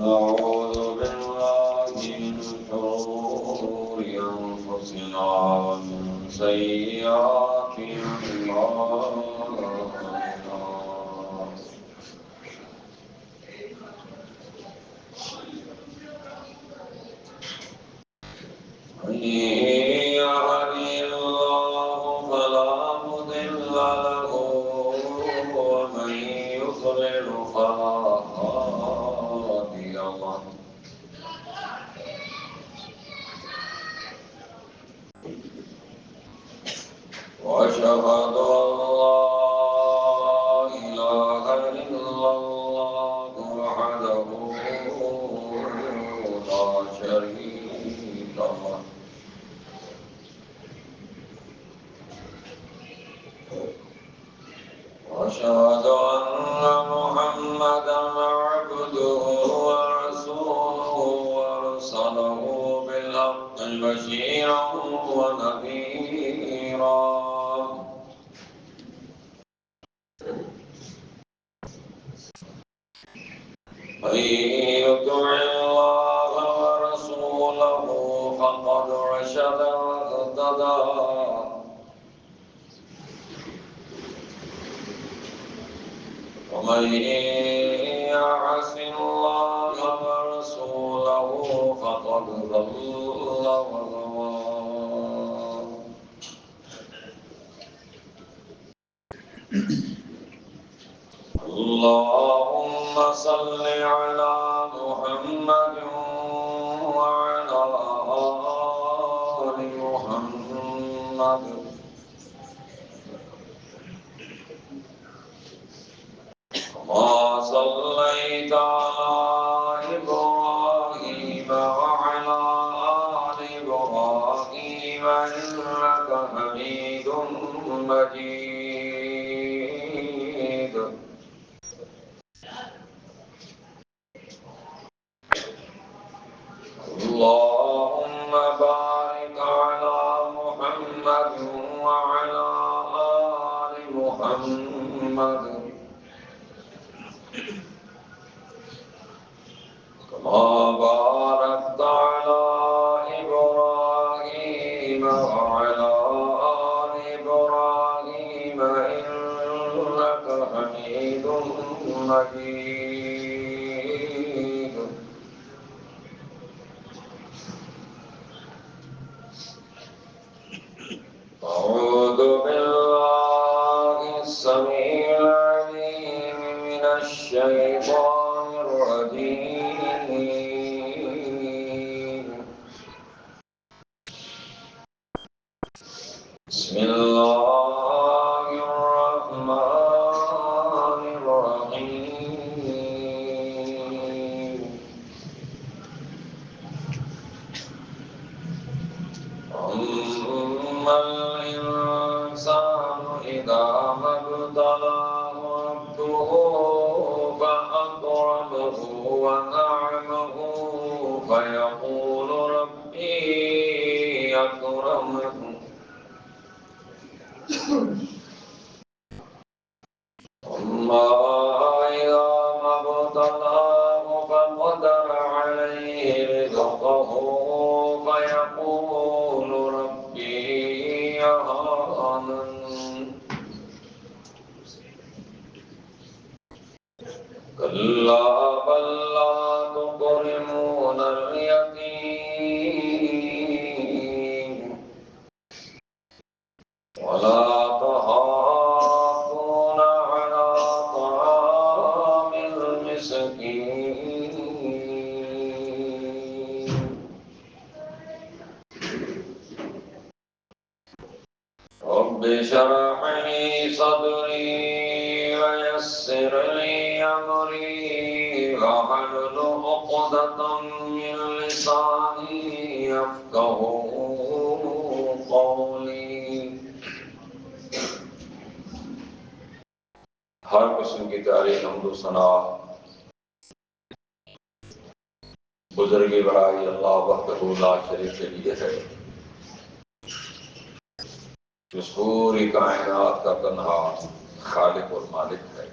ونعوذ بالله من شرور أنفسنا ومن سيئات أعمالنا من يهده الله فلا مضل له ومن يضلل فلا هادي له وأشهد أن لا إله إلا الله وحده لا شريك له وأشهد أن محمدا عبده ورسوله وأرسله بالحق بشيرا ونذيرا من يطع الله ورسوله فقد رشد واهتدى ومن يعص الله ورسوله فقد ضل وغوى اللهم صل على محمد وعلى آل محمد كما صليت على إبراهيم وعلى آل إبراهيم إنك حميد مجيد اللهم بارك على محمد وعلى آل محمد كما باركت على إبراهيم وعلى آل إبراهيم إنك حميد مجيد أعوذ بالله السميع العليم من الشيطان الرجيم بسم الله الرحمن الرحيم أما الإنسان إذا ما ابتلاه ربه فأكرمه ونعمه فيقول ربي أكرمن أما إذا ما ابتلاه فقدر عليه رزقه فيقول ربي أهانن كلا بل لا تكرمون اليتيم ولا تحاضون على طعام المسكين رب اشرح لي صدري ويسر لي أمري واحلل عقدة من لساني يفقهوا قولي ہر قسم کی تعریف حمد و ثنا بزرگی بڑائی اللہ وحدہ لا شریک کے لیے ہے جو پوری کائنات کا تنہا خالق اور مالک ہے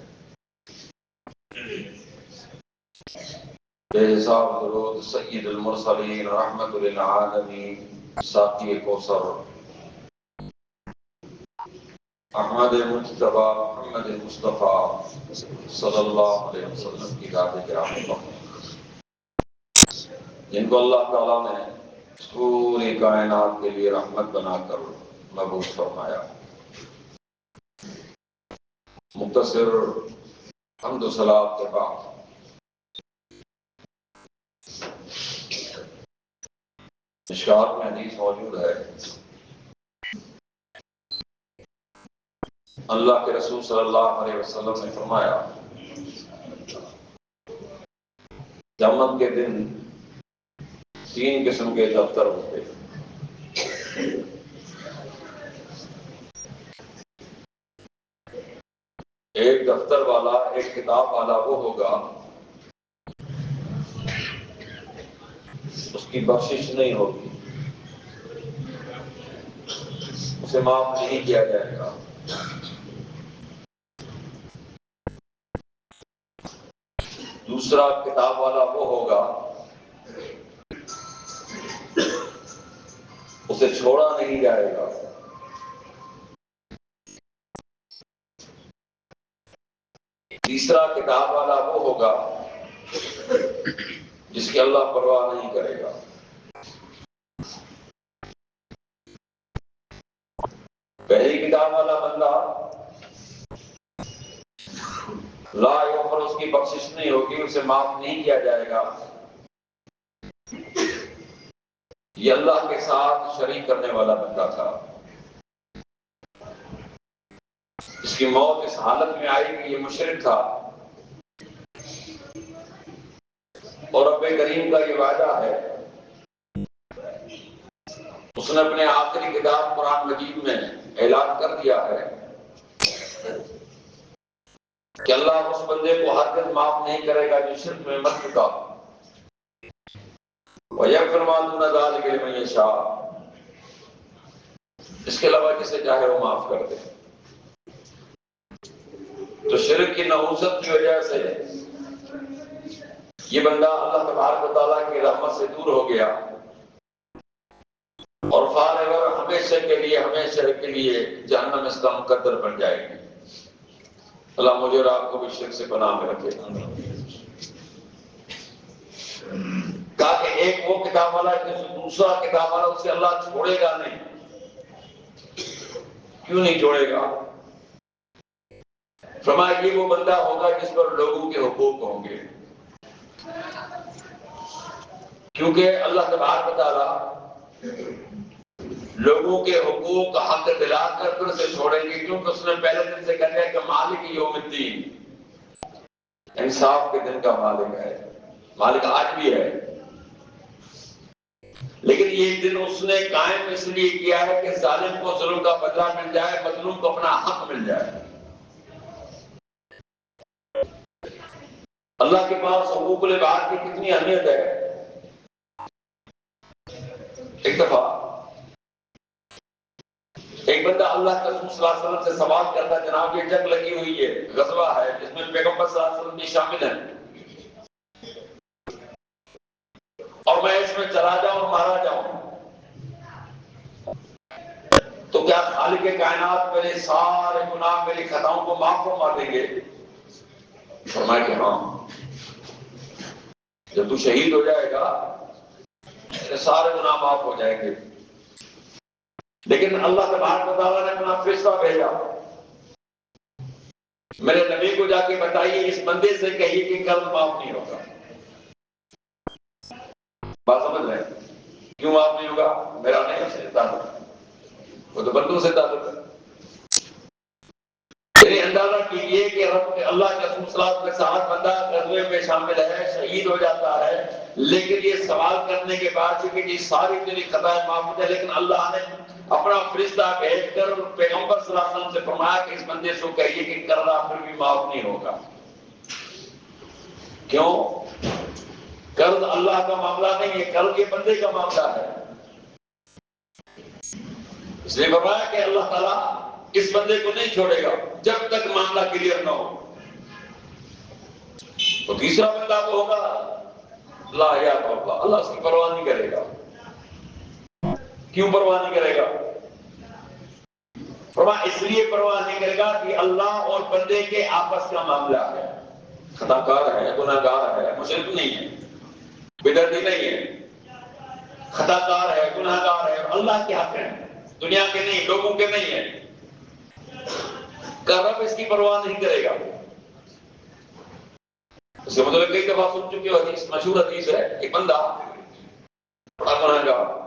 بے حساب درود سید المرسلین رحمت للعالمین ساقی کوثر احمد مجتبی محمد مصطفیٰ صلی اللہ علیہ وسلم کی ذات گرامی پر جن کو اللہ تعالیٰ نے پوری کائنات کے لیے رحمت بنا کر مبعوث فرمایا۔ مختصر حمد و صلوات کے بعد مشکات میں حدیث موجود ہے، اللہ کے رسول صلی اللہ علیہ وسلم نے فرمایا قیامت کے دن تین قسم کے دفتر ہوتے ہیں۔ ایک دفتر والا، ایک کتاب والا وہ ہوگا اس کی بخشش نہیں ہوگی، اسے معاف نہیں کیا جائے گا۔ دوسرا کتاب والا وہ ہوگا اسے چھوڑا نہیں جائے گا۔ تیسرا کتاب والا وہ ہوگا جس کی اللہ پرواہ نہیں کرے گا۔ پہلی کتاب والا بندہ لا یغفر، اس کی بخشش نہیں ہوگی، اسے معاف نہیں کیا جائے گا۔ یہ اللہ کے ساتھ شریک کرنے والا بندہ تھا، اس کی موت اس حالت میں آئی کہ یہ مشرک تھا، اور رب کریم کا یہ وعدہ ہے، اس نے اپنے آخری کتاب قرآن مجید میں اعلان کر دیا ہے کہ اللہ اس بندے کو ہرگز معاف نہیں کرے گا جو شرک میں مر چکا۔ وَيَغْفِرُ مَا دُونَ ذَلِكَ لِمَن يَشَاءُ، اس کے علاوہ جسے چاہے وہ معاف کر دے۔ تو شرک کی نحوست کی وجہ سے یہ بندہ اللہ تبارک و تعالیٰ کی رحمت سے دور ہو گیا، اور فارغ ہمیشہ کے لیے جہنم اس کا مقدر بن جائے گی۔ اللہ مجھے اور آپ کو بھی شرک سے پناہ میں رکھے۔ کہا کہ ایک وہ کتاب والا ہے، دوسرا کتاب والا اسے اللہ چھوڑے گا نہیں۔ کیوں نہیں چھوڑے گا؟ فرمایا یہ وہ بندہ ہوگا جس پر لوگوں کے حقوق ہوں گے، کیونکہ اللہ تبارک و تعالیٰ لوگوں کے حقوق حق دلا کر پھر سے چھوڑیں گے، کیونکہ اس نے پہلے دن سے کہہ دیا کہ مالک یوم الدین، انصاف کے دن کا مالک ہے، مالک آج بھی ہے، لیکن یہ دن اس نے قائم اس لیے کیا ہے کہ ظالم کو ظلم کا بدلہ مل جائے، مظلوم کو اپنا حق مل جائے۔ اللہ کے پاس حقوق العباد کی کتنی اہمیت ہے۔ ایک دفعہ ایک بندہ اللہ کے رسول صلی اللہ علیہ وسلم سے سوال کرتا ہے، جناب یہ جنگ لگی ہوئی ہے، غزوہ ہے جس میں پیغمبر صلی اللہ علیہ وسلم بھی شامل ہیں، اور میں اس میں چلا جاؤں اور مارا جاؤں تو کیا خالق کائنات میرے سارے گناہ، میری خطاؤں کو معاف فرما دیں گے؟ فرمایا کہ ہاں، جب تو شہید ہو جائے گا میرے سارے گناہ معاف ہو جائیں گے۔ لیکن اللہ تبارک و تعالیٰ نے اپنا فرشتہ بھیجا، میرے نبی کو جا کے بتائیے اس بندے سے کہیے کہ قرض معاف نہیں ہوگا۔ بات سمجھ رہے ہیں؟ کیوں معاف نہیں ہوگا؟ میرا نہیں اس سے تعلق ہے، وہ تو بندوں سے تعلق ہے۔ یعنی اندازہ کیجیے کہ اللہ کے رسول صلی اللہ علیہ وسلم کے ساتھ بندہ غزوے میں شامل ہے، شہید ہو جاتا ہے، لیکن یہ سوال کرنے کے بعد کہ جی ساری تیری خطائیں معاف ہو جائے، لیکن اللہ نے اپنا فرشتہ بھیج کر پیغمبر صلی اللہ علیہ وسلم سے فرمایا کہ اس بندے سے کہیے کہ قرضہ پھر بھی معاف نہیں ہوگا۔ کیوں؟ قرض اللہ کا معاملہ نہیں ہے، قرض یہ بندے کا معاملہ ہے۔ اس لیے فرمایا کہ اللہ تعالیٰ اس بندے کو نہیں چھوڑے گا جب تک معاملہ کلیئر نہ ہو۔ تو تیسرا بندہ وہ ہوگا لا یعلم اللہ، اللہ اس کی پرواہ نہیں کرے گا۔ کیوں پرواہ نہیں کرے گا؟ فرمایا اس لیے پرواہ نہیں کرے گا کہ اللہ اور بندے کے آپس کا معاملہ ہے، خطا کار ہے، گناہ گار ہے، مشرک نہیں ہے، بدعتی نہیں ہے، خطا کار ہے، گناہ گار ہے، اور اللہ کے حق ہے، دنیا کے نہیں، لوگوں کے نہیں ہے، کہ رب اس کی پرواہ نہیں کرے گا۔ اس کا مطلب کئی دفعہ سن چکے ہو، حدیث مشہور حدیث ہے، ایک بندہ بڑا گناہ گار،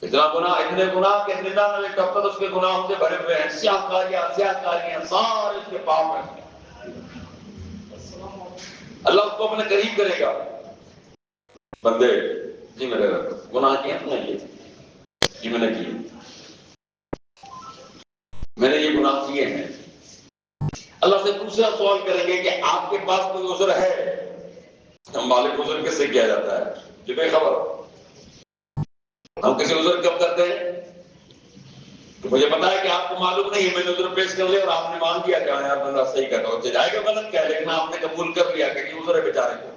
اتنا گناہ، اتنے گناہ کہ 99 دفتر اس کے گناہوں سے بھرے ہوئے ہیں، سیاہ کاریاں سارے اس کے پاپ ہیں۔ اللہ اس کو اپنے قریب کرے گا، بندے جی میرے رب گناہ کیے تم نے کیے، جی میں نے کیے، میں نے یہ گناہ کیے ہیں۔ اللہ سے دوسرا سوال کریں گے کہ آپ کے پاس کوئی عذر ہے؟ ہم مالک عذر کس سے کیا جاتا ہے؟ جو بے خبر، ہم کسی عذر کب کرتے ہیں کہ مجھے پتا ہے کہ آپ کو معلوم نہیں ہے، میں نے عذر پیش کر لیا اور آپ نے مان دیا کہ ہاں یار بندہ صحیح کر رہا ہو، جائے گا غلط کیا، لیکن آپ نے قبول کر لیا کہ یہ عذر ہے بیچارے کو۔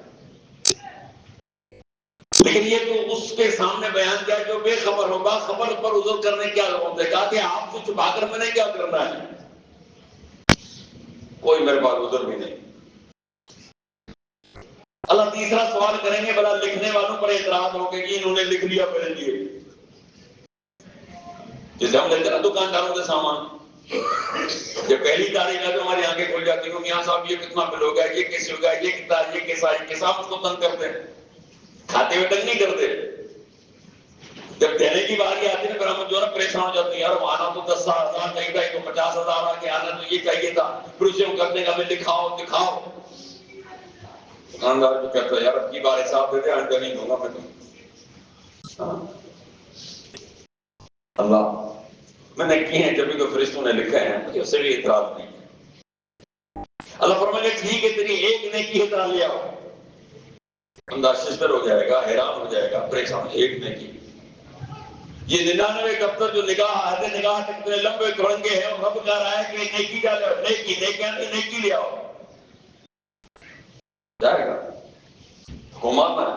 لیکن یہ تو اس کے سامنے بیان کیا جو بے خبر ہوگا، خبر پر عذر کرنے کیا ضرورت ہے؟ کہا کہ آپ سے چھپا کر میں نے کیا کرنا ہے، کوئی میرے پاس عذر بھی نہیں۔ اللہ تیسرا سوال کریں گے، بلا لکھنے والوں پر اعتراض ہو کہ انہوں نے لکھ لیا میرے لیے، جسے ہم لیتے ہیں نا دکانداروں کے سامان، جب پہلی تاریخ ہے تو ہماری آنکھیں کھل جاتی ہیں کہ یہاں صاحب یہ کتنا بل ہوگا، یہ کیسے ہوگا، یہ کتنا، یہ کیسا، یہ کیسا، ہم اس کو تنگ کرتے ہیں، کھاتے ہوئے تنگ نہیں کرتے، جب دینے کی باری آتی ہے پھر ہم جو ہے نا پریشان ہو جاتے ہیں، یار آنا تو 10,000 چاہیے تھا، 50,000 آ کے آنا تو یہ چاہیے تھا، پھر اسے ہم کرتے ہیں ہمیں دکھاؤ دکھاؤ، دکاندار کو کہتا ہے یار اب کی بار حساب دے دے، آئندہ نہیں دوں گا میں تم۔ اللہ میں نے کی ہیں جبھی تو فرشتوں نے لکھے ہیں، مجھے اس سے بھی اعتراض نہیں ہے۔ اللہ فرمائے گا ٹھیک ہے تیری ایک نیکی اترا لیا ہو، بندہ ششدر ہو جائے گا، حیران ہو جائے گا، پریشان، ایک نیکی، یہ 99 دفتر جو نگاہ آتے نگاہ تک اتنے لمبے ترنگے ہیں، اور رب کہہ رہا ہے کہ نیکی جا لے، نیکی نیکی لے آؤ، جائے گا گھمانا ہے،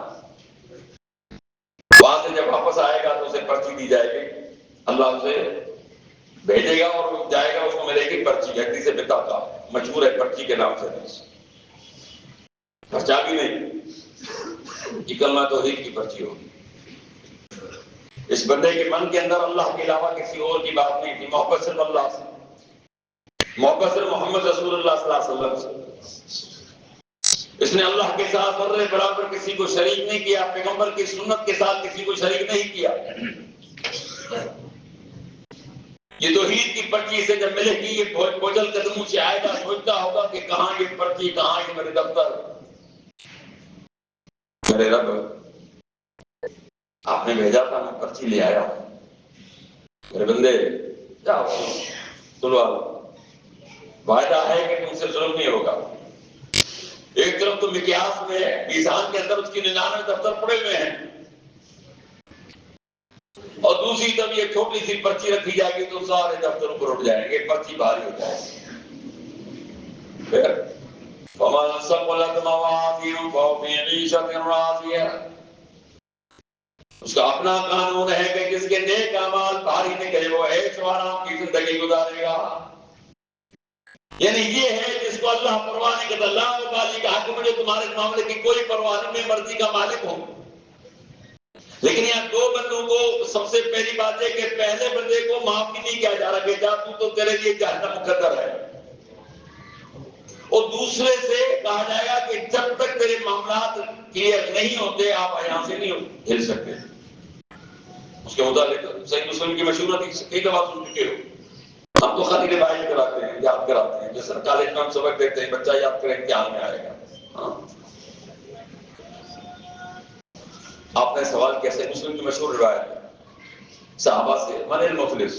وہاں سے جب واپس آئے گا تو اسے پرچی دی جائے گی، اللہ اسے بھیجے گا اور وہ جائے گا، اس کو ملے گی پرچی، حدیث بطاقہ مشہور ہے پرچی کے نام سے، پرچا بھی نہیں، یہ کلمہ توحید کی پرچی ہوگی۔ اس بندے کے من کے اندر اللہ کے علاوہ کسی اور کی بات نہیں تھی، محبت صرف اللہ سے، محبت صرف محمد رسول اللہ صلی اللہ علیہ وسلم سے، اس نے اللہ کے ساتھ ذرے برابر کسی کو شریک نہیں کیا، پیغمبر کی سنت کے ساتھ کسی کو شریک نہیں کیا۔ یہ توحید کی پرچی سے جب ملے گی، یہ بوجھل قدموں سے آئے گا، سوچتا ہوگا کہ کہاں یہ پرچی، کہاں یہ میرے دفتر، میرے رب آپ نے بھیجا تھا، میں پرچی لے آیا ہوں، میرے بندے جاؤ تلوا لو، وعدہ ہے کہ تم سے ظلم نہیں ہوگا۔ ایک طرف تو مقیاس میں میزان کے اندر اس کی 99 دفتر پڑے ہوئے ہیں، اور دوسری طرف یہ چھوٹی سی پرچی رکھی جائے گی تو سارے دفتر اوپر اٹھ جائیں گے، پرچی بھاری ہو جائے گی۔ پھر فَمَنْ ثَقُلَتْ مَوَازِينُهُ فَهُوَ فِي عِيشَةٍ رَاضِيَةٍ، اس کا اپنا قانون ہے کہ جس کے نیک اعمال بھاری نکلے وہ عیش و آرام کی زندگی گزارے گا۔ یعنی یہ ہے جس کو اللہ پرواہ نہیں کرتا، لا ابالی کا حق، مجھے تمہارے معاملے کی کوئی پرواہ نہیں، میں مرضی کا مالک ہوں۔ لیکن یہاں دو بندوں کو سب سے پہلی بات ہے کہ پہلے بندے کو معاف نہیں کیا جا رہا کہ جا تو تیرے لیے جہنم مقدر ہے، اور دوسرے سے کہا جائے گا کہ جب تک تیرے معاملات کلیئر نہیں ہوتے آپ یہاں سے نہیں ہل سکتے۔ اس کے مطابق صحیح مسلم کی مشہور حدیث کئی دفعہ سن چکے ہو، ہم تو خالی روایت کراتے ہیں، یاد کراتے ہیں، جیسے کالج میں ہم سبق دیتے ہیں بچہ یاد کرے امتحان میں آئے گا۔ ہاں آپ نے سوال کیا، صحیح مسلم کی مشہور روایت ہے صحابہ سے، من المفلس،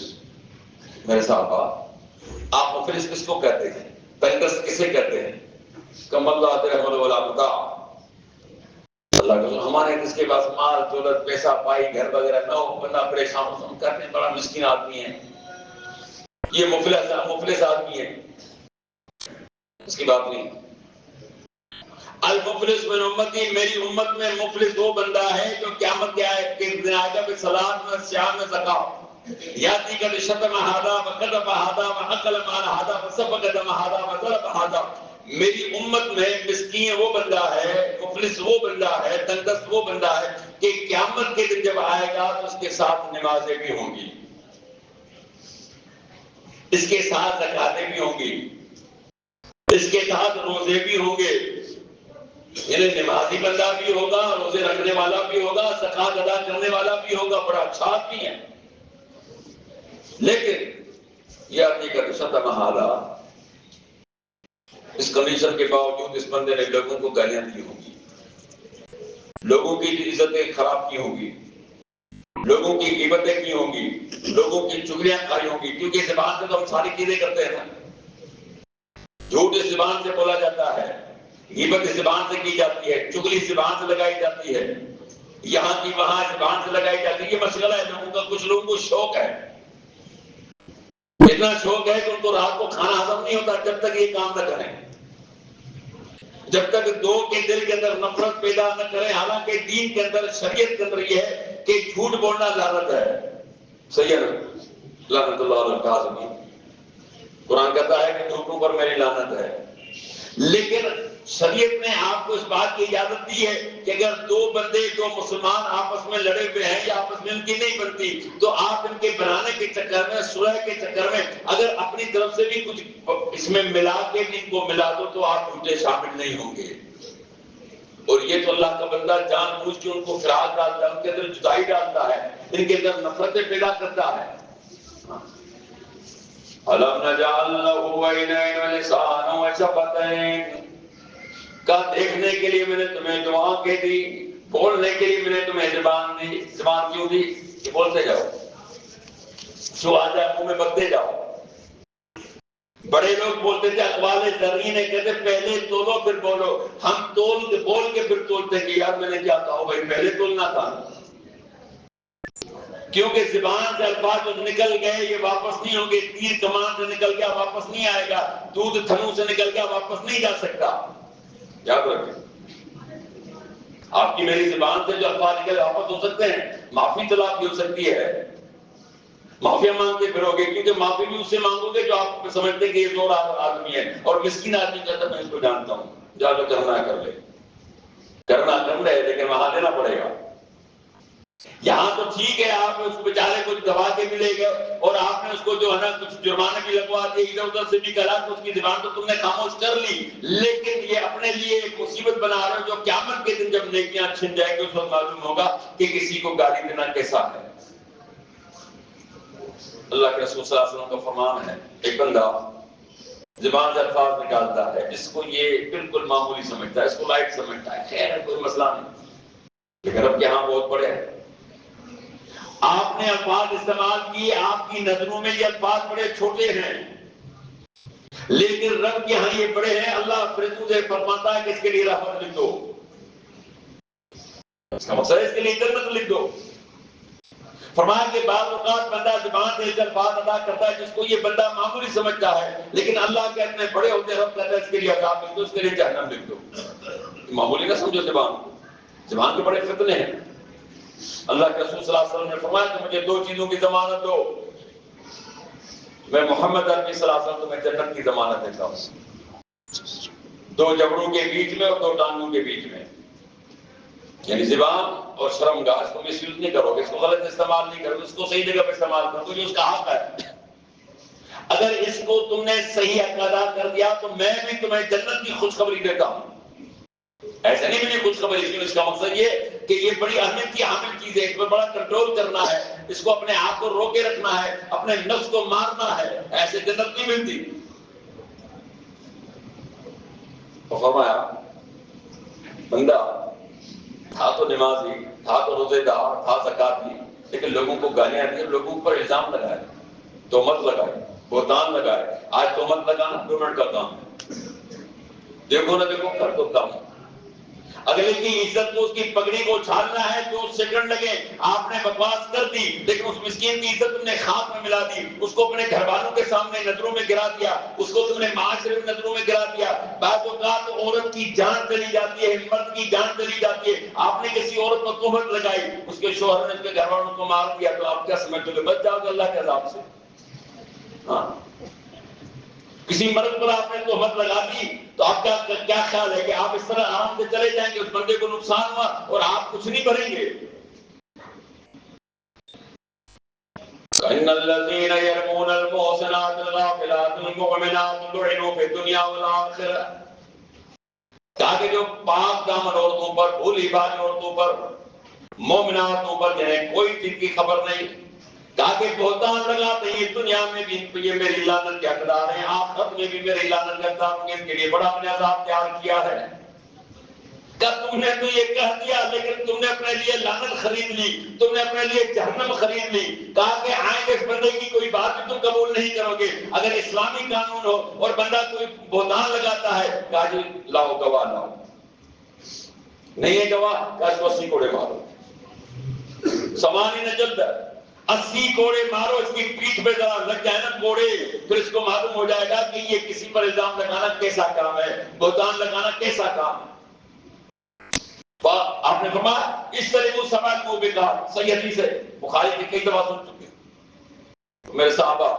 میرے صحابہ آپ مفلس کس کو کہتے ہیں، تنگدست کسے کہتے ہیں؟ کم اللہ درہم ولا متاع، اللہ کے ہمارے جس کے پاس مال دولت پیسہ پائی گھر وغیرہ نہ ہو، بندہ پریشان ہو، ہم کہتے ہیں بڑا مسکین آدمی ہے، یہ مفلس آدمی ہے، اس کی بات نہیں۔ المفلس من امتی، میری امت میں مفلس وہ بندہ ہے جو قیامت کے دن آئے گا بصلاۃ و صیام و زکات، یاتی کا شتم ہذا وقذف ہذا واکل مال ہذا وسفک دم ہذا وضرب ہذا. میری امت میں مسکین وہ بندہ ہے، مفلس وہ بندہ ہے، تنگدست وہ بندہ ہے کہ قیامت کے دن جب آئے گا تو اس کے ساتھ نمازیں بھی ہوں گی، اس کے ساتھ زکاتیں بھی ہوں گی، اس کے ساتھ روزے بھی ہوں گے. یعنی نمازی بندہ بھی ہوگا، روزے رکھنے والا بھی ہوگا، زکات ادا کرنے والا بھی ہوگا، بڑا اچھا آدمی ہے. لیکن یہ آدمی کا شتم ہذا، اس کنڈیشن کے باوجود اس بندے نے لوگوں کو گالیاں دی ہوں گی، لوگوں کی عزتیں خراب کی ہوں گی، لوگوں کی غیبتیں کی ہوں گی، لوگوں کی چغلیاں کھائی ہوں گی. کیونکہ زبان سے تو ہم ساری چیزیں کرتے ہیں نا. جھوٹ اس زبان سے بولا جاتا ہے، غیبت اس زبان سے کی جاتی ہے، چغلی اس زبان سے لگائی جاتی ہے، یہاں کی وہاں زبان سے لگائی جاتی ہے. یہ مشغلہ ہے لوگوں کا. کچھ لوگوں کو شوق ہے، اتنا شوق ہے کہ ان کو رات کو کھانا ہضم نہیں ہوتا جب تک یہ کام نہ کریں، جب تک دو کے دل کے اندر نفرت پیدا نہ کریں. حالانکہ دین کے اندر، شریعت کے اندر یہ ہے کہ جھوٹ بولنا لعنت ہے. صحیح ہے نا؟ لعنت اللہ علی الکاذبین. قرآن کہتا ہے کہ جھوٹوں پر میری لعنت ہے. لیکن شریعت نے آپ کو اس بات کی اجازت دی ہے کہ اگر دو بندے جو مسلمان آپس میں لڑے ہوئے ہیں یا آپس میں ان کی نہیں بنتی تو آپ ان کے بنانے کے چکر میں، صلح کے چکر میں اگر اپنی طرف سے بھی کچھ اس میں ملا کے بھی ان کو ملا دو تو آپ جھوٹے شامل نہیں ہوں گے. اور یہ تو اللہ کا بندہ جان بوجھ کے ان کو فراق ڈالتا ہے، ان کے اندر جدائی ڈالتا ہے، ان کے اندر نفرتیں پیدا کرتا ہے. أَلَمْ نَجْعَلْ لَهُ عَيْنَيْنِ وَلِسَانًا وَشَفَتَيْنِ. کا دیکھنے کے لیے میں نے تمہیں دو آنکھیں دی، بولنے کے لیے میں نے تمہیں زبان دی. زبان کیوں دی؟ کہ بولتے جاؤ، جو آ جائے منہ میں بکتے جاؤ. بڑے لوگ بولتے تھے، اقوال زرعی نے کہتے پہلے تولو پھر بولو. ہم بول کے پھر تولتے کہ یار میں نے کیا کہا بھائی، پہلے تولنا تھا. کیونکہ زبان سے الفاظ جو نکل گئے یہ واپس نہیں ہوں گے. تیر کمان سے نکل گیا واپس نہیں آئے گا، دودھ تھنوں سے نکل گیا واپس نہیں جا سکتا. یاد رکھیں، آپ کی میری زبان سے جو الفاظ نکل واپس ہو سکتے ہیں، معافی طلب بھی ہو سکتی ہے، معافیا مانگتے پھرو گے. کیونکہ معافی بھی اس سے مانگو گے جو آپ سمجھتے کہ یہ زور آدمی ہے، اور مسکین آدمی کہتا میں اس کو جانتا ہوں، جا جو کرنا کر لے. کرنا کر لے لیکن وہاں دینا پڑے گا. یہاں تو ٹھیک ہے، آپ اس بیچارے کو دبا کے ملے گا اور آپ نے اس کو جو ہے نا کچھ جرمانے بھی لگوا دیے، ادھر ادھر سے بھی کرا تو اس کی زبان تو تم نے خاموش کر لی. لیکن یہ اپنے لیے ایک مصیبت بنا رہے ہو جو قیامت کے دن جب نیکیاں چھن جائیں گے اس وقت معلوم ہوگا کہ کسی کو گالی دینا کیسا ہے. اللہ کے رسول صلی اللہ علیہ وسلم کا فرمان ہے، ایک بندہ زبان سے الفاظ نکالتا ہے جس کو یہ بالکل معمولی سمجھتا ہے، اس کو لائٹ سمجھتا ہے، خیر ہے کوئی مسئلہ نہیں، لیکن اب یہاں بہت بڑے ہیں. آپ نے الفاظ استعمال کیے، آپ کی نظروں میں یہ الفاظ بڑے چھوٹے ہیں، لیکن رب یہاں یہ بڑے ہیں. اللہ فرشتوں سے فرماتا ہے کہ اس کے لیے رحمت لکھ دو، اس کا مقصد ہے اس کے لیے جنت لکھ دو. فرمایا کہ بعض اوقات بندہ زبان سے الفاظ ادا کرتا ہے جس کو یہ بندہ معمولی سمجھتا ہے، لیکن اللہ کے اتنے بڑے ہوتے ہیں، رب کہتا ہے اس کے لیے عذاب لکھ دو، اس کے لیے جہنم لکھ دو. معمولی نہ سمجھو زبان کے بڑے فتنے ہیں. اللہ کے رسول صلی اللہ علیہ وسلم نے فرمایا کہ مجھے دو چیزوں کی ضمانت دو، میں محمد عربی صلی اللہ علیہ وسلم تمہیں جنت کی ضمانت دیتا ہوں. دو جبڑوں کے بیچ میں اور دو ٹانگوں کے بیچ میں، یعنی زبان اور شرمگاہ. اس کو مس یوز نہیں کرو گے، اس کو غلط استعمال نہیں کرو گے، اس کو صحیح جگہ پہ استعمال کرو گے جو اس کا حق ہے. اگر اس کو تم نے صحیح حق ادا کر دیا تو میں بھی تمہیں جنت کی خوشخبری دیتا ہوں. ایسا نہیں مجھے خوشخبری، لیکن اس کا مقصد یہ کہ یہ بڑی اہمیت کی حامل چیز ہے، اس پر بڑا کنٹرول کرنا ہے، اس کو اپنے آپ کو روکے رکھنا ہے، اپنے نفس کو مارنا ہے، ایسے جنت نہیں ملتی. تو فرمایا بندہ تھا تو نمازی، تھا تو روزے دار، تھا زکاتی، لیکن لوگوں کو گالیاں دی، لوگوں پر الزام لگائے، تہمت لگائے، بہتان لگائے. آج تہمت لگانا 2 منٹ کا کام ہے، دیکھو نہ دیکھو کر دو کام. اگلے کی عزت کو، اس کی پگڑی کو چھالنا ہے 2 سیکنڈ لگے، آپ نے بکواس کر دی، لیکن اس مسکین کی عزت تم نے خاک میں ملا دی، اس کو اپنے گھر والوں کے سامنے نظروں میں گرا دیا، اس کو تم نے معاشرے میں نظروں میں گرا دیا۔ بعض اوقات عورت کی جان چلی جاتی ہے، مرد کی جان چلی جاتی ہے، آپ نے کسی عورت پر تہمت لگائی، اس کے شوہر نے اس کے گھر والوں کو مار دیا، تو آپ کیا سمجھتے ہو کہ بچ جاؤ گے اللہ کے عذاب سے؟ ہاں، کسی مرد پر آپ نے تہمت لگا دی تو آپ کا کیا خیال ہے کہ آپ اس طرح آرام سے چلے جائیں گے؟ اس بندے کو نقصان ہوا اور آپ کچھ نہیں بھریں گے۔ إِنَّ الَّذِينَ يَرْمُونَ الْمُحْصَنَاتِ الْغَافِلَاتِ الْمُؤْمِنَاتِ لُعِنُوا فِي الدُّنْيَا وَالْآخِرَةِ، تاکہ جو پاک دامن عورتوں پر، بھولی بھالی عورتوں پر، مومناتوں پر جنہیں کوئی چیز کی خبر نہیں، تاکہ بہتان لگاتے ہیں دنیا میں بھی یہ میری لعنت کے حقدار ہیں، آخرت میں بھی میری لعنت کے حقدار ہوں گے، ان کے لیے بڑا میں نے عذاب تیار کیا ہے۔ کہ تم نے تو یہ کہہ دیا، لیکن تم نے اپنے لیے لعنت خرید لی، تم نے اپنے لیے جہنم خرید لی۔ کہا کہ آئیں گے اس بندے کی کوئی بات بھی تم قبول نہیں کرو گے اگر اسلامی قانون ہو اور بندہ کوئی بہتان لگاتا ہے، کہا جی لاؤ گواہ لاؤ، نہیں ہے گواہ، کہا اس کو 80 کوڑے مارو، سوانی نہ جلد 80 کوڑے مارو، اس کی پیٹھ پہ ذرا لگ جائے نا کوڑے، پھر اس کو معلوم ہو جائے گا کہ یہ کسی پر الزام لگانا کیسا کام ہے، بہتان لگانا کیسا کام ہے۔ آپ نے فرمایا اس طرح وہ سماج کو بھی کہا، صحیح حدیث ہے، بخاری کی کئی دفعہ سن چکے ہیں۔ میرے صحابہ،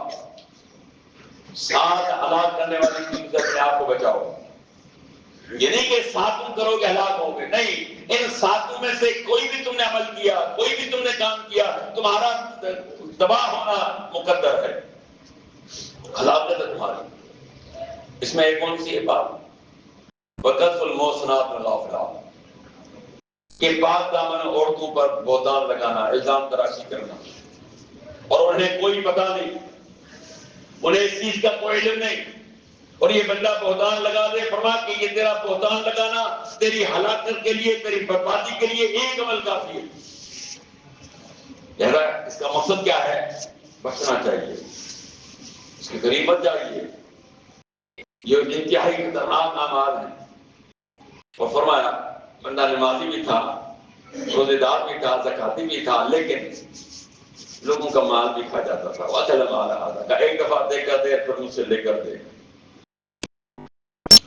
7 ہلاک کرنے والی چیز سے اپنے آپ کو بچاؤ، یہ نہیں کہ 7 تم کرو گے ہلاک ہو گے، نہیں، ان 7 میں سے کوئی بھی تم نے عمل کیا، کوئی بھی تم نے کام کیا، تمہارا تباہ ہونا مقدر ہے، ہلاکت ہے تمہاری۔ اس میں ایک کون سی ہے بات؟ وَقَذْفُ الْمُحْصَنَاتِ الْغَافِلَاتِ، کہ پاک دامن عورتوں پر بہتان لگانا، الزام تراشی کرنا، اور انہیں کوئی پتہ نہیں، انہیں اس چیز کا کوئی علم نہیں، اور یہ بندہ بہتان لگا دے، فرما کہ یہ تیرا بہتان لگانا تیری ہلاکت کے لیے، تیری بربادی کے لیے ایک عمل کافی ہے۔ لہذا اس کا مقصد کیا ہے؟ بچنا چاہیے، اس کے قریب مت جائیے، یہ انتہائی خطرناک اعمال ہیں۔ اور فرمایا بندہ نمازی بھی تھا، روزے دار بھی تھا، زکاتی بھی تھا، لیکن لوگوں کا مال بھی کھا جاتا تھا، وَأَكَلَ مَالَ هَٰذَا، کہ ایک دفعہ دے کر دے، پھر مجھ سے لے کر دے،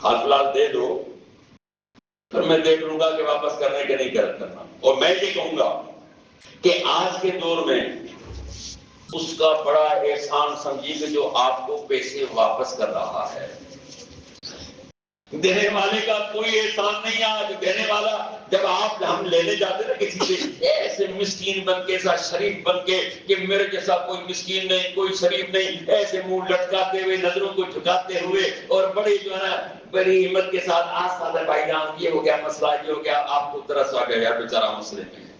حال فی الحال دے دو، پھر میں دیکھ لوں گا کہ واپس کرنے کے نہیں کرنا۔ اور میں یہ کہوں گا کہ آج کے دور میں اس کا بڑا احسان سمجھیے کہ جو آپ کو پیسے واپس کر رہا ہے، دینے والے کا کوئی احسان نہیں۔ آج دینے والا، جب ہم لینے جاتے نا کسی سے، ایسے مسکین بن کے، ایسا شریف بن کے کہ میرے جیسا کوئی مسکین نہیں، کوئی شریف نہیں، ایسے منہ لٹکاتے ہوئے، نظروں کو جھکاتے ہوئے، اور بڑی جو ہے نا بڑی ہمت کے ساتھ، آج بھائی جان یہ ہو گیا مسئلہ، یہ ہو گیا، آپ کو ترس آ گیا یار بیچارہ مسئلے میں ہے،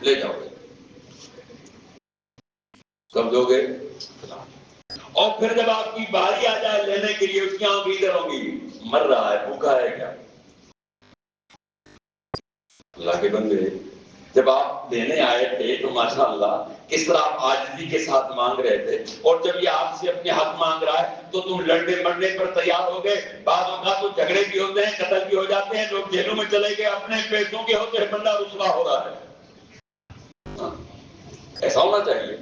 لے جاؤ گے، کب دو گے؟ اور پھر جب آپ کی باری آ جائے لینے کے لیے، اس کی آنکھ ادھر ہوں گی، مر رہا ہے، بھوکا ہے کیا؟ اللہ کے بندے، جب آپ لینے آئے تھے تو ماشاءاللہ کس طرح آپ عاجزی کے ساتھ مانگ رہے تھے، اور جب یہ آپ سے اپنے حق مانگ رہا ہے تو تم لڑنے مرنے پر تیار ہو گئے۔ بعض اوقات تو جھگڑے بھی ہوتے ہیں، قتل بھی ہو جاتے ہیں، لوگ جیلوں میں چلے گئے، اپنے پیسوں کے ہوتے ہیں، بندہ رسوا ہو رہا ہے۔ ایسا ہونا چاہیے۔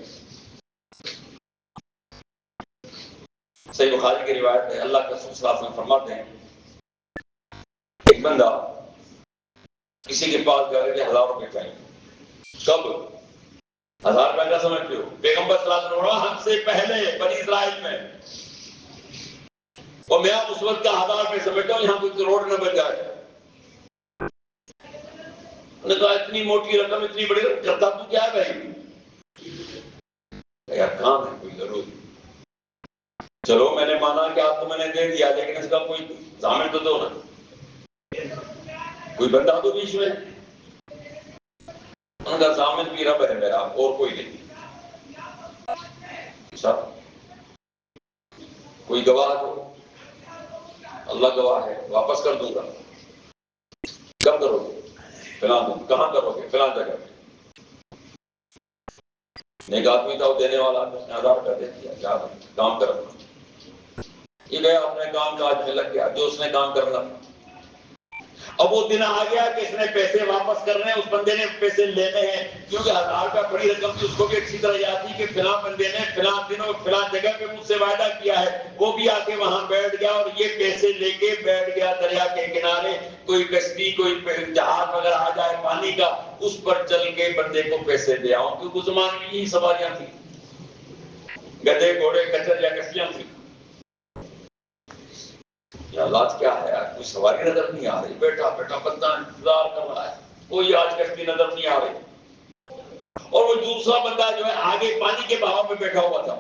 صحیح بخاری کی روایت ہے، اللہ کے رسول صلی اللہ علیہ وسلم فرماتے ہیں، ایک بندہ کسی کے پاس جا کے 1000 روپے چاہیے، کب؟ 1000 روپے کا سمجھتے ہو؟ پیغمبر صلی اللہ علیہ وسلم ہم سے پہلے بنی اسرائیل میں، اور میں اس وقت کا 1000 روپے سمجھتا ہوں یہاں کوئی کروڑ نہ بن جائے۔ انہوں نے کہا اتنی موٹی رقم، اتنی بڑی رقم کرتا تو کیا ہے بھائی؟ یار کام ہے کوئی ضروری، چلو میں نے مانا کہ آپ کو میں نے دے دیا، لیکن اس کا کوئی ضامن تو دو نا، کوئی بندہ تو بیچ میں۔ ان کا ضامن بھی رب ہے میرا، اور کوئی نہیں۔ سب کوئی گواہ دو، اللہ گواہ ہے، واپس کر دوں گا۔ کب کرو گے؟ فلاں دن۔ کہاں کرو گے؟ فلاں جگہ۔ ایک آدمی تھا، وہ دینے والا، 1000 روپے دے دیا، کیا کام کرنا، یہ گیا اپنے کام کاج میں لگ گیا جو اس نے کام کرنا تھا۔ اب وہ دن آ گیا کہ اس نے پیسے واپس کرنے ہیں، اس بندے نے پیسے لینے ہیں، کیونکہ 1000 کا بڑی رقم تھی، اس کو بھی اچھی طرح یاد تھی کہ فلاں بندے نے فلاں دن اور فلاں جگہ پہ مجھ سے وعدہ کیا ہے۔ وہ بھی آ کے وہاں بیٹھ گیا اور یہ پیسے لے کے بیٹھ گیا دریا کے کنارے۔ کوئی کشتی کوئی جہاز اگر آ جائے پانی کا، اس پر چل کے بندے کو پیسے دے آؤں، کیونکہ اس زمانے میں یہی سواریاں تھیں، گدھے گھوڑے کچر یا کشتیاں تھیں۔ یہ حالات کیا ہے؟ کوئی سواری نظر نہیں آ رہی، بیٹھا بیٹھا بندہ انتظار کر رہا ہے، کوئی آج کشتی نظر نہیں آ رہی۔ اور وہ دوسرا بندہ جو ہے آگے پانی کے بہاؤ میں بیٹھا ہوا تھا۔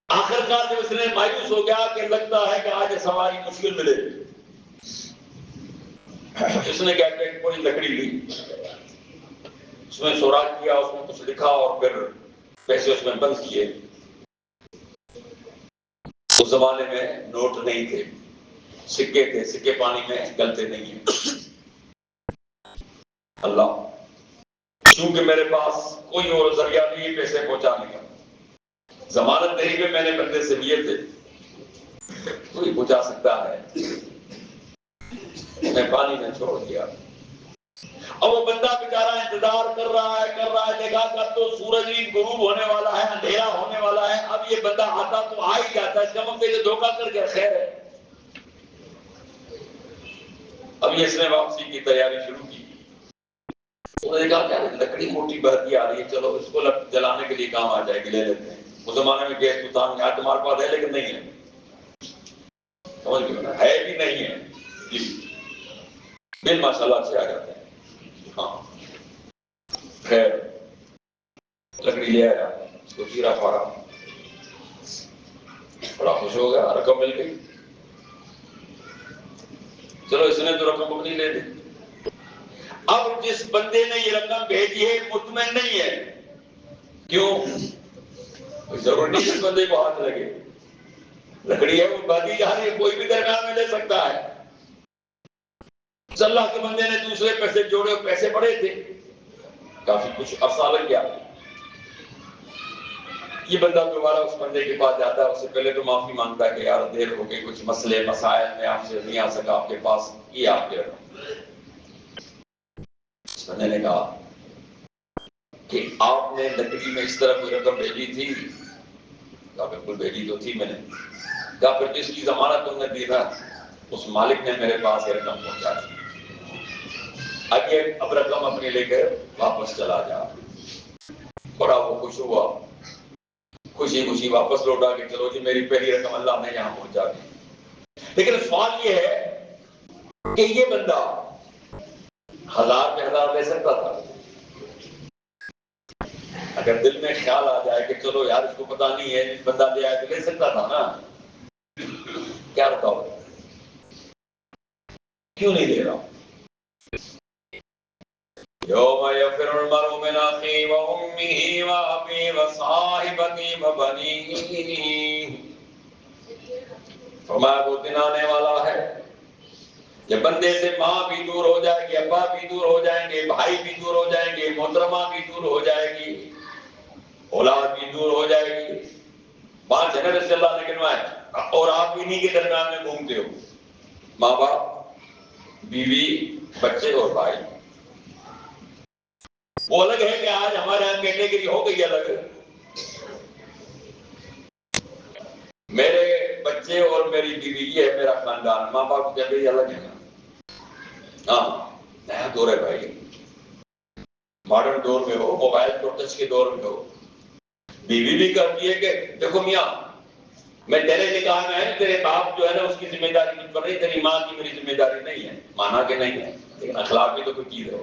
آخر کار جب اس نے مایوس ہو گیا کہ لگتا ہے کہ آج سواری مشکل ملے، اس نے کیا کہ ایک بڑی لکڑی لی، اس میں سوراخ کیا، اس میں کچھ لکھا اور پھر پیسے اس میں بند کیے۔ اس زمانے میں نوٹ نہیں تھے، سکے تھے، سکے پانی میں گلتے نہیں ہیں۔ اللہ، چونکہ میرے پاس کوئی اور ذریعہ نہیں پیسے پہنچانے کا، ضمانت نہیں کہ میں نے بندے سے لیے تھے، کوئی پہنچا سکتا ہے، میں پانی میں چھوڑ دیا۔ اور وہ بندہ بیچارہ انتظار کر رہا ہے، دیکھا کب تو سورج بھی غروب ہونے والا ہے، اندھیرا ہونے والا ہے، اب یہ بندہ آتا تو آ ہی جاتا، اس کا مطلب یہ دھوکہ کر کے خیر ہے۔ اب یہ اس نے واپسی کی تیاری شروع کی۔ انہوں نے کہا کہ لکڑی موٹی بہتی آ رہی ہے، چلو اس کو جلانے کے لیے کام آ جائے گی، لے لیتے ہیں۔ اس زمانے میں گیس بتان یہاں تمہارے پاس ہے لیکن نہیں ہے، سمجھ گئے ہے بھی نہیں ہے جی، دن ماشاء اللہ سے آ جاتے ہیں۔ ہاں خیر، لکڑی لے آیا، اس کو چیرا پھاڑا، بڑا خوش ہو گیا، رقم مل گئی۔ چلو اس نے تو رقم اپنی لے دی۔ اب جس بندے نے یہ رقم بھیجی ہے مطمئن نہیں ہے، کیوں؟ ضرور نہیں اس بندے کو ہاتھ لگے، لکڑی ہے وہ بھاگی جا رہی ہے، کوئی بھی درمیان میں لے سکتا ہے۔ اللہ کے بندے نے دوسرے پیسے جوڑے، پیسے بڑے تھے، کافی کچھ عرصہ لگ گیا۔ یہ بندہ دوبارہ اس بندے کے پاس جاتا ہے، اس سے پہلے تو معافی مانگتا ہے کہ یار دیر ہو گئی، کچھ مسئلے مسائل میں آپ سے نہیں آ سکا آپ کے پاس، یہ آپ کے رقم۔ اس بندے نے کہا کہ آپ نے لکڑی میں اس طرح کوئی رقم بھیجی تھی؟ کہا بالکل بھیجی تو تھی میں نے۔ کہا پھر جس کی ضمانت تم نے دی نا، اس مالک نے میرے پاس یہ رقم پہنچا دی، اب رقم اپنی لے کر واپس چلا جا۔ بڑا وہ خوش ہوا، خوشی خوشی واپس لوٹا کہ چلو جی میری پہلی رقم اللہ نے یہاں پہنچا دی۔ لیکن سوال یہ ہے کہ یہ بندہ 1000 میں 1000 لے سکتا تھا؟ اگر دل میں خیال آ جائے کہ چلو یار اس کو پتا نہیں ہے، بندہ لے آئے تو لے سکتا تھا نا، کیا بتاؤ کیوں نہیں لے رہا؟ یوم یفر المرء من اخیہ وامہ وابیہ وصاحبتہ وبنیہ، فرمایا وہ دن آنے والا ہے جب بندے سے ماں بھی دور ہو جائے گی، ابا بھی دور ہو جائیں گے، بھائی بھی دور ہو جائیں گے، محترمہ بھی دور ہو جائے گی، اولاد بھی دور ہو جائے گی۔ 5 ہے نا رسول اللہ نے گنوائے، اور آپ انہی کے درمیان میں گھومتے ہو، ماں باپ، بیوی، بچے اور بھائی۔ وہ الگ ہے کہ آج ہمارے یہاں کیٹیگری ہو گئی الگ، میرے بچے اور میری بیوی، یہ ہے میرا خاندان، ماں باپ کی کیٹیگری الگ ہے نا۔ ہاں نیا دور ہے بھائی، ماڈرن دور میں ہو، موبائل تو ٹچ کے دور میں ہو۔ بیوی بھی کرتی ہے کہ دیکھو میاں، میں تیرے نکاح میں ہے، تیرے باپ جو ہے نا اس کی ذمہ داری مجھ پر نہیں، تیری ماں کی میری ذمہ داری نہیں ہے، مانا کہ نہیں ہے، لیکن اخلاق بھی تو کوئی چیز ہے،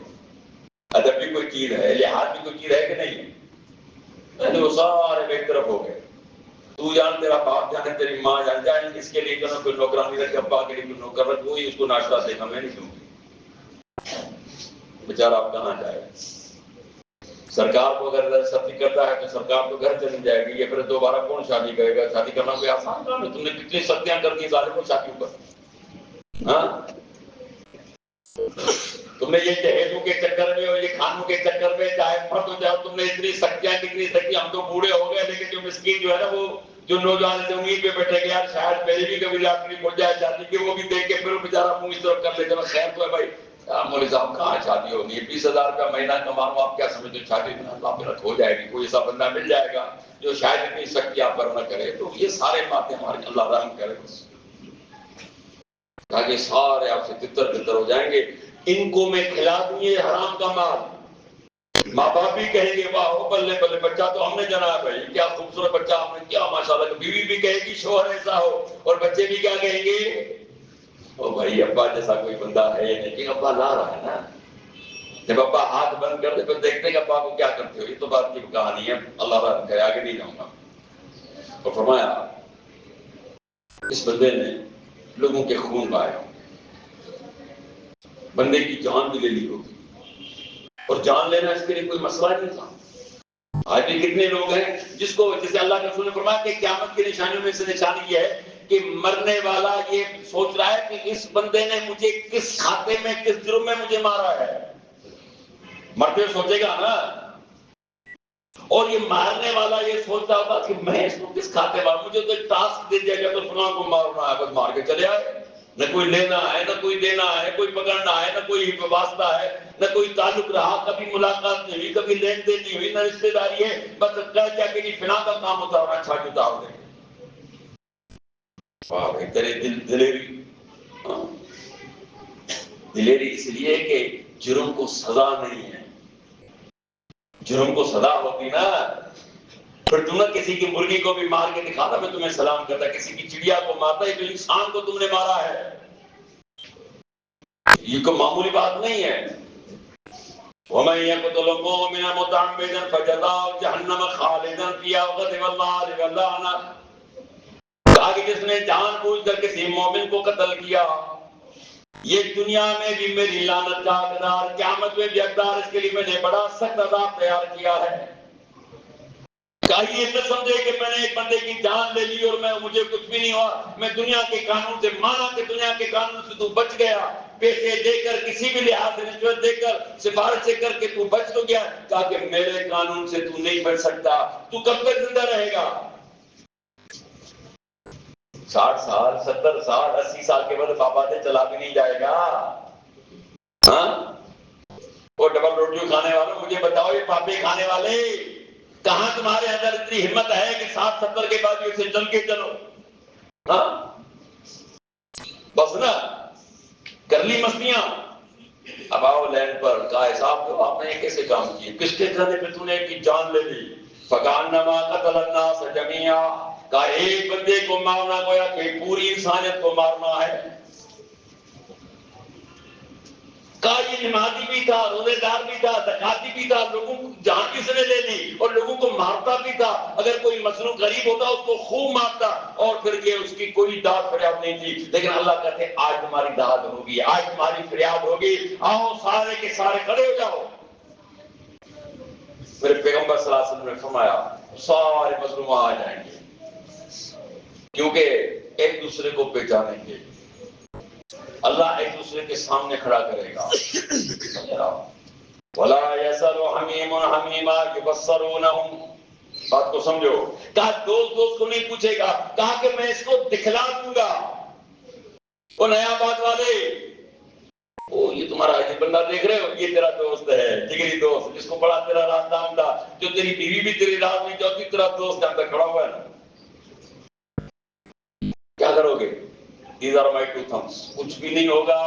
ادب بھی کوئی چیز ہے، لحاظ بھی کوئی چیز ہے کہ نہیں ہے؟ وہ سارے ایک طرف ہو گئے، تو جان، تیرا باپ جانے، تیری ماں جان، جائے اس کے لیے کرنا کوئی نوکرانی رکھ، ابا کے لیے کوئی نوکر رکھ، وہی اس کو ناشتہ دے گا، میں نہیں دوں گی۔ بیچارہ آپ کہاں جائے؟ سرکار کو اگر سختی کرتا ہے تو سرکار تو گھر چلی جائے گی، یہ پھر دوبارہ کون شادی کرے گا؟ شادی کرنا کوئی آسان کام ہے؟ تم نے کتنی سختیاں کر دی ظالم کو شادیوں پر، ہاں؟ تم نے یہ جہیزوں کے چکر میں اور یہ کھانوں کے چکر میں، چاہے مرد ہو چاہے، تم نے اتنی سختیاں، کتنی سختیاں، ہم تو بوڑھے ہو گئے لیکن جو مسکین جو ہے نا وہ جو نوجوان سے امید پہ بیٹھے گا یار شاید میری بھی کبھی لاٹری مل جائے شادی کی، وہ بھی دیکھ کے پھر بیچارہ منہ اس طرف کر لیتے ہیں خیر تو ہے بھائی مولوی صاحب کہاں شادی ہونی ہے، 20,000 روپیہ مہینہ کما رہا ہوں، آپ کیا سمجھتے ہیں شادی اللہ پہ ہو جائے گی، کوئی ایسا بندہ مل جائے گا جو شاید اتنی سختی آپ پر نہ کرے. تو یہ سارے باتیں ہمارے اللہ رحم کرے تاکہ سارے آپ سے تتر بتر ہو جائیں گے. ان کو میں کھلا دوں یہ حرام کا مال، ماں باپ بھی کہیں گے واہ بلے بلے بچہ تو ہم نے جنا ہے بھائی، کیا خوبصورت بچہ آپ نے کیا ماشاءاللہ. بیوی بھی کہے گی شوہر ایسا ہو، اور بچے بھی کیا کہیں گے او بھائی ابا جیسا کوئی بندہ ہے نہیں، کہ ابا لا رہا ہے نا. جب ابا ہاتھ بند کر دے پھر دیکھتے کہ ابا کو کیا کرتے ہو. یہ تو بات کی کہانی ہے، اللہ رحم کرے، آگے نہیں جاؤں گا. اور فرمایا اس بندے نے لوگوں کے خون بہائے، بندے کی جان بھی لے لی ہوگی، اور جان لینا اس کے لیے کوئی مسئلہ نہیں تھا. آج بھی کتنے لوگ ہیں جس کو جسے اللہ کے رسول نے فرمایا کہ قیامت کی نشانیوں میں سے نشانی یہ ہے کہ مرنے والا یہ سوچ رہا ہے کہ اس بندے نے مجھے کس کھاتے میں کس جرم میں مجھے مارا ہے. مرتے ہوئے سوچے گا نا. اور یہ مارنے والا یہ سوچتا ہوگا کہ میں اس کو کس کھاتے ماروں، مجھے تو ایک ٹاسک دے دیا گیا تو فلاں کو مارنا ہے، بس مار کے چلے آئے. نہ کوئی لینا ہے نہ کوئی دینا ہے، کوئی پکڑنا ہے نہ کوئی واسطہ ہے، نہ کوئی تعلق رہا، کبھی ملاقات نہیں ہوئی، کبھی لین دین نہیں ہوئی، نہ رشتے داری ہے. بس کہہ دیا کہ فلاں کا کام ہوتا ہے، اچھا جوتا ہو گئے. واہ بھائی تیرے دلیری، دلیری اس لیے کہ جرم کو سزا نہیں ہے. جرم کو سزا ہوتی نا پھر تم نے کسی کی مرغی کو بھی مار کے دکھاتا میں تمہیں سلام کرتا، کسی کی چڑیا کو مارتا ہے تو انسان کو تم نے مارا ہے. یہ کوئی معمولی بات نہیں ہے. وَمَن يَقْتُلْ مُؤْمِنًا مُتَعَمِّدًا فَجَزَاؤُهُ جَهَنَّمُ خَالِدًا فِيهَا وَغَضِبَ اللَّهُ عَلَيْهِ وَلَعَنَهُ. کہا کہ جس نے جان بوجھ کر کسی مومن کو قتل کیا یہ دنیا میں بھی میری لعنت کا حقدار، قیامت میں بھی حقدار، اس کے لیے میں نے بڑا سخت عذاب تیار کیا ہے. یہ نہ سمجھے کہ میں نے ایک بندے کی جان لے لی اور مجھے کچھ بھی نہیں ہوا، میں دنیا کے قانون سے مانا کہ دنیا کے قانون سے تو بچ گیا، پیسے دے کر کسی بھی لحاظ سے رشوت دے کر سفارش سے کر کے تو بچ تو گیا، کہا کہ میرے قانون سے تو نہیں بچ سکتا. تو کب تک زندہ رہے گا؟ 60 سال 70 سال 80 سال کے بعد بابا سے چلا بھی نہیں جائے گا. ہاں وہ ڈبل روٹی کھانے والوں مجھے بتاؤ، یہ پاپے کھانے والے کہاں تمہارے اندر اتنی ہمت ہے کہ 60-70 کے بعد اسے چل کے چلو؟ ہاں بس نا کر لی مستیاں. اب آؤ لینڈ پر کہا حساب تو آپ نے کیسے کام کیے، کس کے کھانے پہ تو نے کی جان لے لی. فَكَأَنَّمَا قَتَلَ النَّاسَ جَمِيعًا، کہا ایک بندے کو مارنا گویا کہ پوری انسانیت کو مارنا ہے. کہا یہ نمازی بھی تھا، روزے دار بھی تھا، زکاتی بھی تھا، لوگوں کو جان بھی اس نے لے لی اور لوگوں کو مارتا بھی تھا. اگر کوئی مظلوم غریب ہوتا اس کو خوب مارتا اور پھر یہ اس کی کوئی داد فریاد نہیں تھی. لیکن اللہ کہتے ہیں آج تمہاری داد ہوگی، آج تمہاری فریاد ہوگی، آؤ سارے کے سارے کھڑے ہو جاؤ. میرے پیغمبر صلی اللہ علیہ وسلم نے فرمایا سارے مظلوم آ جائیں گے کیونکہ ایک دوسرے کو پہچانیں گے، اللہ ایک دوسرے کے سامنے کھڑا کرے گا. وَلَا يَسَلُ حَمِيمٌ حَمِيمًا يُبَصَّرُونَهُمْ. بات کو سمجھو. کہا دوست کو نہیں پوچھے گا، کہا کہ میں اس کو دکھلا دوں گا. وہ نیا بات والے یہ تمہارا یہ بندہ دیکھ رہے ہو، یہ تیرا دوست ہے، جگری دوست، جس کو بڑا تیرا راز نام تھا، جو تیری بیوی بھی تیری راز نہیں چاہتی، تیرا دوست جب تک کھڑا ہوا ہے نا. کیا کرو گے؟ These are my two thumbs. کچھ بھی نہیں ہوگا،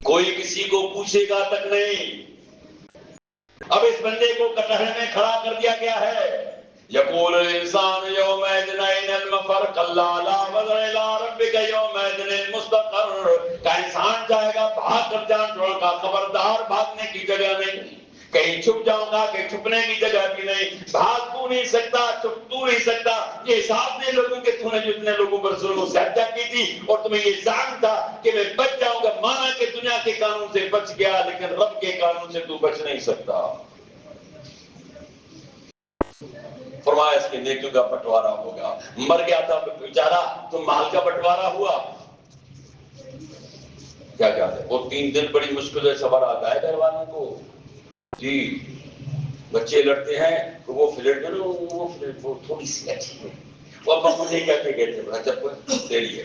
کوئی کسی کو پوچھے گا تک نہیں. اب اس بندے کو کٹہرے میں کھڑا کر دیا گیا ہے. یقول الانسان یومئذ این المفر کلا لا وزر الی ربک یومئذ المستقر. کا انسان چاہے گا بھاگ کر جان چھوڑ کا، خبردار بھاگنے کی جگہ نہیں، کہیں چھپ جاؤں گا کہ چھپنے کی جگہ بھی نہیں. بھاگ تو نہیں سکتا، چھپ تو نہیں سکتا. یہ حساب نہیں لوگوں کے تو نے جتنے لوگوں پر ظلم و زیادتیاں کی تھی اور تمہیں یہ ظاہر تھا کہ میں بچ جاؤں گا. مانا کہ دنیا کے قانون سے بچ گیا لیکن رب کے قانون سے تو بچ نہیں سکتا. فرمایا اس کے نیکیوں کا بٹوارا ہوگا. مر گیا تھا بیچارہ تو مال کا بٹوارا ہوا. کیا کہتے ہیں وہ 3 دن بڑی مشکل سے صبر آتا ہے گھر والوں کو. جی بچے لڑتے ہیں تو وہ فلیٹ جو وہ فلیٹ وہ تھوڑی سی اچھی ہے، وہ ابا مجھے کہتے کہتے بڑا جب کوئی دے لیے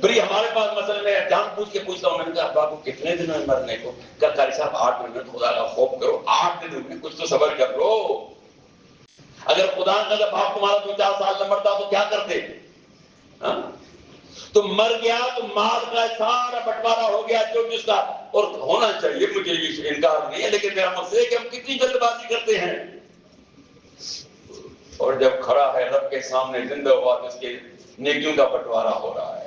بری ہمارے پاس مثلا میں جان پوچھ کے پوچھتا ہوں، میں نے کہا ابا کو کتنے دن میں مرنے کو؟ کہا قاری صاحب 8 دن میں، خدا کا خوف کرو 8 دن میں کچھ تو صبر کر لو، اگر خدا کا باپ تمہارا 2-4 سال نہ مرتا تو کیا کرتے؟ تو مر گیا تو مال کا سارا بٹوارا ہو گیا جو جس کا، اور ہونا چاہیے، مجھے یہ انکار نہیں ہے، لیکن میرا مقصد ہے کہ ہم کتنی جلد بازی کرتے ہیں، اور جب کھڑا ہے رب کے سامنے زندہ ہوا تو اس کے نیکیوں کا بٹوارا ہو رہا ہے،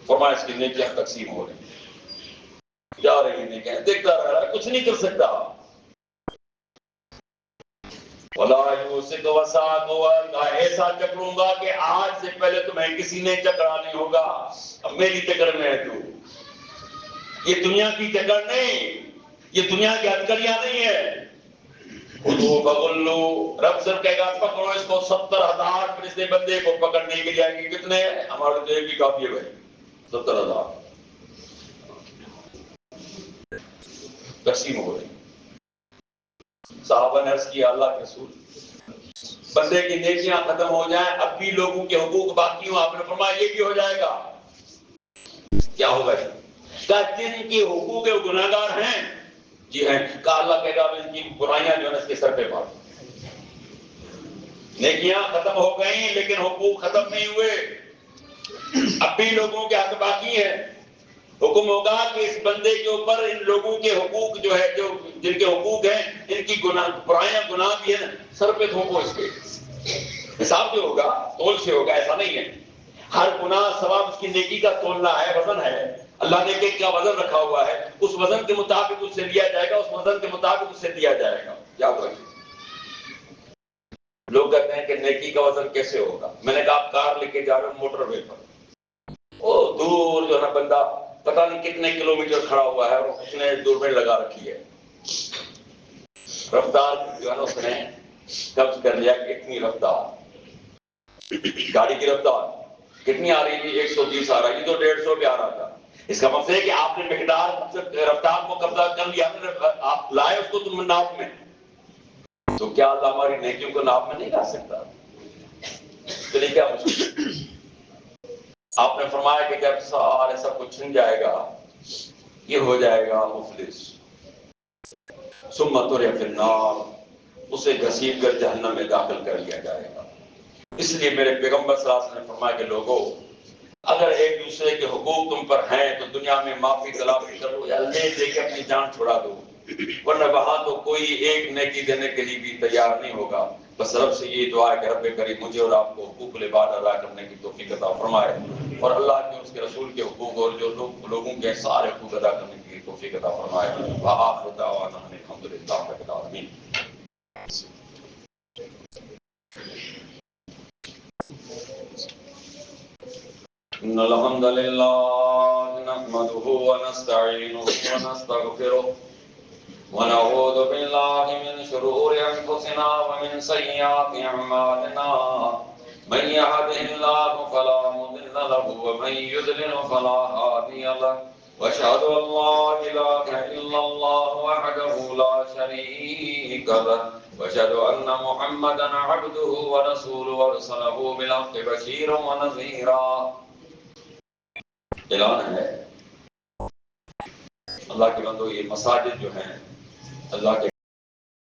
فرمایا اس کی نیکیاں تقسیم ہو رہی ہیں، جا رہی ہیں نیکیاں، دیکھتا رہ رہا ہے، کچھ نہیں کر سکتا۔ وَلَا يُوسِكُ وَسَاقُ، ایسا چکروں گا کہ آج سے پہلے تمہیں کسی نے چکرا نہیں ہوگا، اب میری چکر میں ہے تو، یہ دنیا کی چکر نہیں، یہ دنیا کی ہتھکڑیاں نہیں ہے۔ خُذُوهُ فَغُلُّوهُ، رب صرف کہے گا پکڑو اس کو، 70,000 فرشتے بندے کو پکڑنے کے لیے آئیں گے، کتنے ہیں؟ ہمارے تو ایک بھی کافی ہے بھائی، 70,000 تقسیم ہو رہی۔ صحابہ نے عرض کیا اللہ کے رسول، بندے کی نیکیاں ختم ہو جائیں اب بھی لوگوں کے حقوق باقی ہوں، آپ نے فرمایا یہ بھی ہو جائے گا، کیا ہوگا؟ کہا جن کے حقوق گناہگار ہیں، جی ہیں، کہا اللہ کہے گا ان کی برائیاں جو ہے اس کے سر پہ پڑ، نیکیاں ختم ہو گئیں لیکن حقوق ختم نہیں ہوئے، اب بھی لوگوں کے حق باقی ہیں، حکم ہوگا کہ اس بندے کے اوپر ان لوگوں کے حقوق جو ہے، جو جن کے حقوق ہیں، ان کی برائیاں گناہ بھی ہیں، سر پہ تھوپو اس کے، حساب جو ہوگا تول سے ہوگا، ایسا نہیں ہے، ہر گناہ ثواب اس کی نیکی کا تولنا ہے، وزن ہے، اللہ نے ایک کا وزن رکھا ہوا ہے، اس وزن کے مطابق اس سے لیا جائے گا، اس وزن کے مطابق اس سے دیا جائے گا، یاد رکھیں۔ لوگ کہتے ہیں کہ نیکی کا وزن کیسے ہوگا؟ میں نے کہا آپ کار لے کے جا رہے ہو موٹر وے پر، وہ دور جو ہے نا بندہ پتہ نہیں کتنے کلومیٹر کھڑا ہوا ہے اور اس نے دوربین لگا رکھی ہے، رفتار جو ہے نا اس نے قبض کر لیا کہ اتنی رفتار، گاڑی کی رفتار کتنی آ رہی تھی؟ 120 آ رہی تھی تو 150 پہ آ رہا تھا، اس کا مطلب ہے کہ آپ نے مقدار رفتار کو قبضہ کر لیا، آپ لائے اس کو تم ناپ میں، تو کیا اللہ ہماری نیکیوں کو ناپ میں نہیں لا سکتا؟ تو نہیں کیا مشکل؟ آپ نے فرمایا کہ جب سارے سب کچھ چھن جائے گا، یہ ہو جائے گا مفلس، ثم طرح فی النار، اسے گھسیٹ کر جہنم میں داخل کر لیا جائے گا۔ اس لیے میرے پیغمبر صلی اللہ علیہ وسلم نے فرمایا کہ لوگوں، اگر ایک دوسرے کے حقوق تم پر ہیں تو دنیا میں معافی تلافی کرو یا لے دے کے اپنی جان چھڑا دو، ورنہ وہاں تو کوئی ایک نیکی دینے کے لیے بھی تیار نہیں ہوگا۔ بس رب سے یہ دعا ہے کہ رب کریم مجھے اور آپ کو حقوق العباد ادا کرنے کی توفیق عطا فرمائے، اور اللہ کے اس کے رسول کے حقوق اور جو لوگوں کے سارے حقوق ادا کرنے کی توفیق عطا فرمائے۔ وآخر دعوانا ان الحمد للہ رب العالمین۔ ان الحمد لله نحمده ونستعينه ونستغفره ونعوذ بالله من شرور انفسنا ومن سيئات اعمالنا، من يهده الله فلا مضل له ومن يضلل فلا هادي له، واشهد ان لا اله الا الله وحده لا شريك له، واشهد ان محمدا عبده ورسوله ارسله بالحق بشيرا ونذيرا۔ اعلان ہے اللہ کے بندو، یہ مساجد جو ہیں اللہ کے